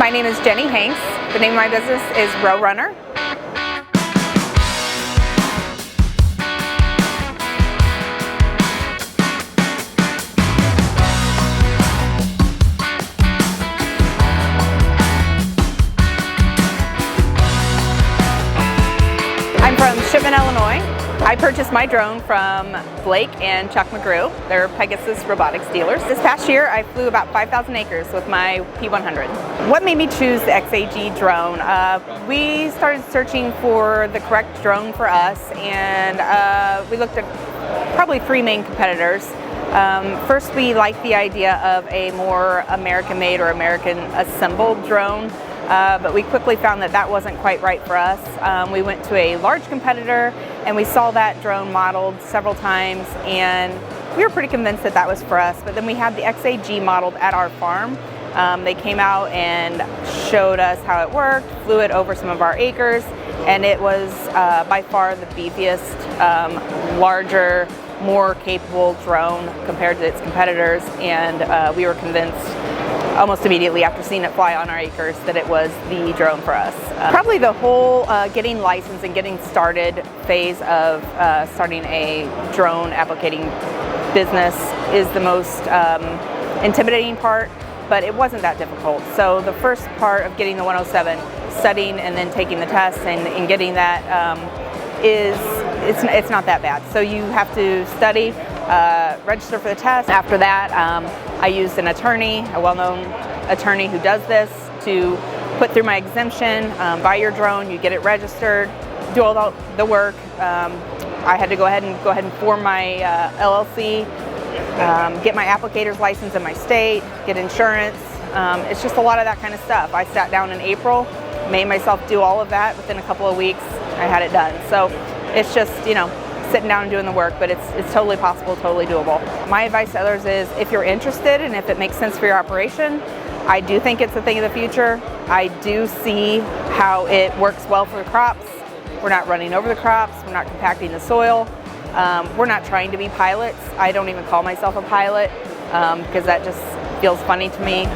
My name is Jenny Hanks. The name of my business is Row Runner. I'm from Shipment, Illinois. I purchased my drone from Blake and Chuck McGrew. They're Pegasus Robotics dealers. This past year, I flew about 5,000 acres with my P100. What made me choose the XAG drone? We started searching for the correct drone for us, and we looked at probably three main competitors. First, we liked the idea of a more American-made or American-assembled drone. But we quickly found that that wasn't quite right for us. We went to a large competitor and we saw that drone modeled several times, and we were pretty convinced that that was for us. But then we had the XAG modeled at our farm. They came out and showed us how it worked, flew it over some of our acres, and it was by far the beefiest, larger, more capable drone compared to its competitors, and we were convinced almost immediately after seeing it fly on our acres that it was the drone for us. Probably the whole getting licensed and getting started phase of starting a drone applicating business is the most intimidating part, but it wasn't that difficult. So the first part of getting the 107, studying and then taking the test and getting that it's not that bad. So you have to study, register for the test. After that, I used an attorney, a well-known attorney who does this, to put through my exemption, buy your drone, you get it registered, do all the work. I had to go ahead and form my LLC, get my applicator's license in my state, get insurance. It's just a lot of that kind of stuff. I sat down in April, made myself do all of that. Within a couple of weeks, I had it done. So it's just, sitting down and doing the work, but it's totally possible, totally doable. My advice to others is, if you're interested and if it makes sense for your operation, I do think it's a thing of the future. I do see how it works well for the crops. We're not running over the crops, we're not compacting the soil, we're not trying to be pilots. I don't even call myself a pilot because that just feels funny to me.